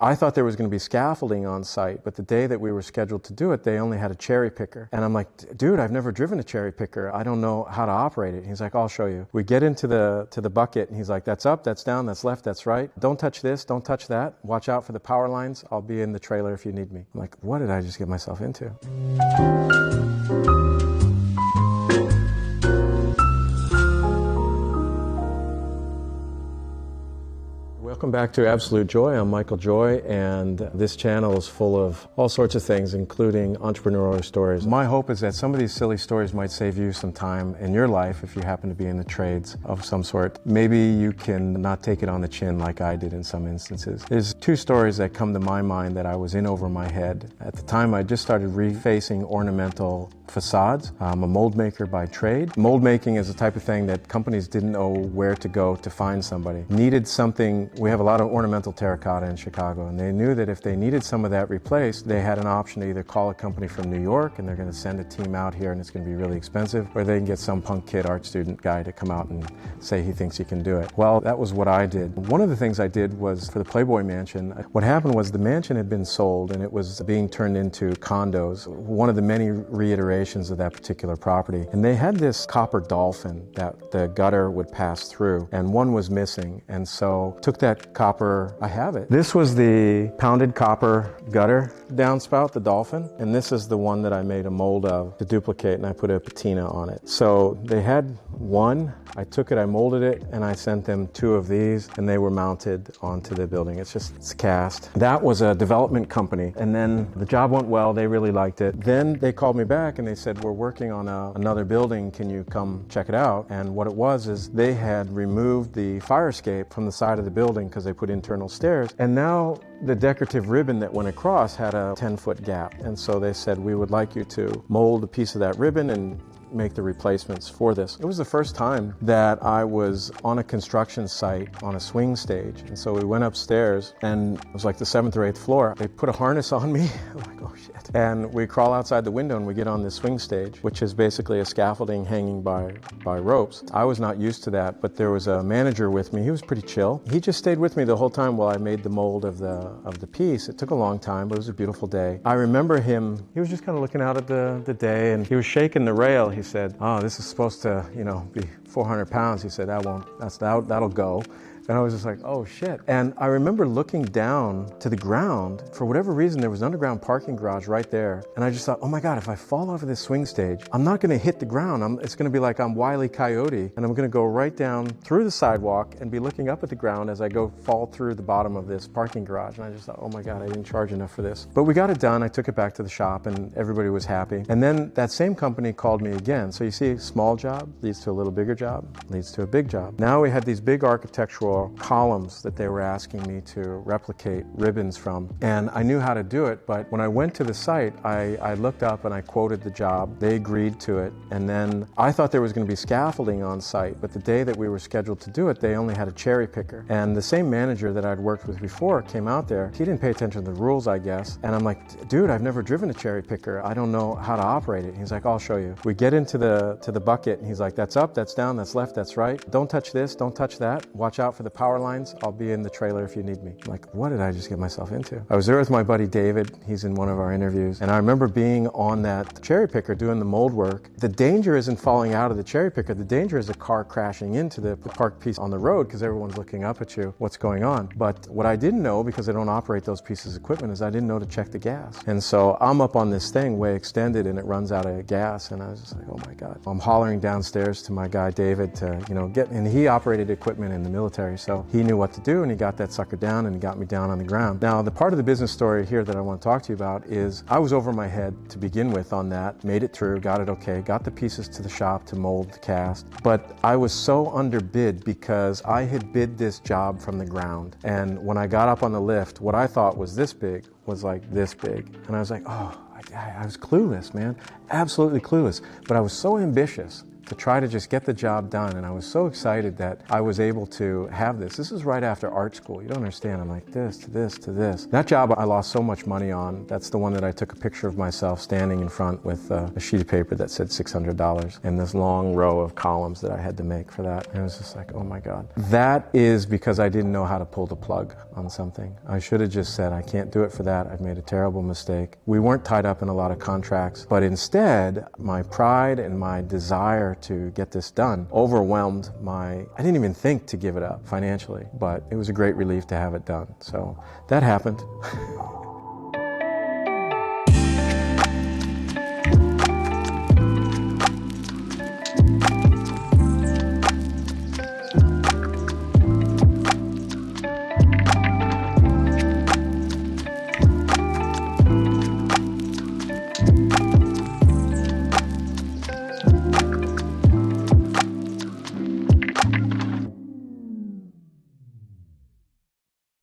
I thought there was going to be scaffolding on site, but the day that we were scheduled to do it, they only had a cherry picker. And I'm like, dude, I've never driven a cherry picker. I don't know how to operate it. He's like, I'll show you. We get into the bucket, and he's like, that's up, that's down, that's left, that's right. Don't touch this, don't touch that. Watch out for the power lines. I'll be in the trailer if you need me. I'm like, what did I just get myself into? Welcome back to Absolute Joy. I'm Michael Joy, and this channel is full of all sorts of things, including entrepreneurial stories. My hope is that some of these silly stories might save you some time in your life if you happen to be in the trades of some sort. Maybe you can not take it on the chin like I did in some instances. There's two stories that come to my mind that I was in over my head. At the time, I just started refacing ornamental facades. I'm a mold maker by trade. Mold making is the type of thing that companies didn't know where to go to find somebody. Needed something. We have a lot of ornamental terracotta in Chicago, and they knew that if they needed some of that replaced, they had an option to either call a company from New York, and they're going to send a team out here and it's going to be really expensive, or they can get some punk kid art student guy to come out and say he thinks he can do it. Well, that was what I did. One of the things I did was for the Playboy Mansion. What happened was the mansion had been sold and it was being turned into condos, one of the many reiterations of that particular property. And they had this copper dolphin that the gutter would pass through, and one was missing. And so took that copper, I have it. This was the pounded copper gutter downspout, the dolphin, and this is the one that I made a mold of to duplicate, and I put a patina on it. So they had one, I took it, I molded it, and I sent them two of these, and they were mounted onto the building. It's cast. That was a development company, and then the job went well, they really liked it. Then they called me back and they said, we're working on another building, can you come check it out? And what it was is they had removed the fire escape from the side of the building because they put internal stairs, and now the decorative ribbon that went across had a 10-foot gap. And so they said, we would like you to mold a piece of that ribbon and make the replacements for this. It was the first time that I was on a construction site on a swing stage. And so we went upstairs, and it was like the 7th or 8th floor. They put a harness on me. I'm like, oh shit. And we crawl outside the window and we get on this swing stage, which is basically a scaffolding hanging by ropes. I was not used to that, but there was a manager with me. He was pretty chill. He just stayed with me the whole time while I made the mold of the piece. It took a long time, but it was a beautiful day. I remember him, he was just kind of looking out at the day, and he was shaking the rail. He said, oh, this is supposed to, be 400 pounds. He said, that'll go. And I was just like, oh shit. And I remember looking down to the ground. For whatever reason, there was an underground parking garage right there. And I just thought, oh my God, if I fall off of this swing stage, I'm not gonna hit the ground. It's gonna be like I'm Wile E. Coyote, and I'm gonna go right down through the sidewalk and be looking up at the ground as I fall through the bottom of this parking garage. And I just thought, oh my God, I didn't charge enough for this. But we got it done. I took it back to the shop and everybody was happy. And then that same company called me again. So you see, a small job leads to a little bigger job, leads to a big job. Now we had these big architectural columns that they were asking me to replicate ribbons from. And I knew how to do it, but when I went to the site, I looked up and I quoted the job. They agreed to it. And then I thought there was going to be scaffolding on site, but the day that we were scheduled to do it, they only had a cherry picker. And the same manager that I'd worked with before came out there. He didn't pay attention to the rules, I guess. And I'm like, dude, I've never driven a cherry picker. I don't know how to operate it. He's like, I'll show you. We get into the bucket, and he's like, that's up, that's down, that's left, that's right. Don't touch this, don't touch that. Watch out for the power lines. I'll be in the trailer if you need me. I'm like, what did I just get myself into? I was there with my buddy David. He's in one of our interviews. And I remember being on that cherry picker doing the mold work. The danger isn't falling out of the cherry picker. The danger is a car crashing into the parked piece on the road because everyone's looking up at you, what's going on. But what I didn't know, because I don't operate those pieces of equipment, is I didn't know to check the gas. And so I'm up on this thing way extended and it runs out of gas. And I was just like, oh my God. I'm hollering downstairs to my guy David to, get, and he operated equipment in the military. So he knew what to do, and he got that sucker down and he got me down on the ground. Now, the part of the business story here that I want to talk to you about is I was over my head to begin with on that, made it through, got it okay, got the pieces to the shop to mold the cast, but I was so underbid because I had bid this job from the ground. And when I got up on the lift, what I thought was this big was like this big. And I was like, oh, I was clueless, man, absolutely clueless. But I was so ambitious to try to just get the job done. And I was so excited that I was able to have this. This is right after art school. You don't understand. I'm like this to this to this. That job I lost so much money on. That's the one that I took a picture of myself standing in front with a sheet of paper that said $600 and this long row of columns that I had to make for that. And it was just like, oh my God. That is because I didn't know how to pull the plug on something. I should have just said, I can't do it for that. I've made a terrible mistake. We weren't tied up in a lot of contracts, but instead, my pride and my desire to get this done overwhelmed I didn't even think to give it up financially, but it was a great relief to have it done. So that happened.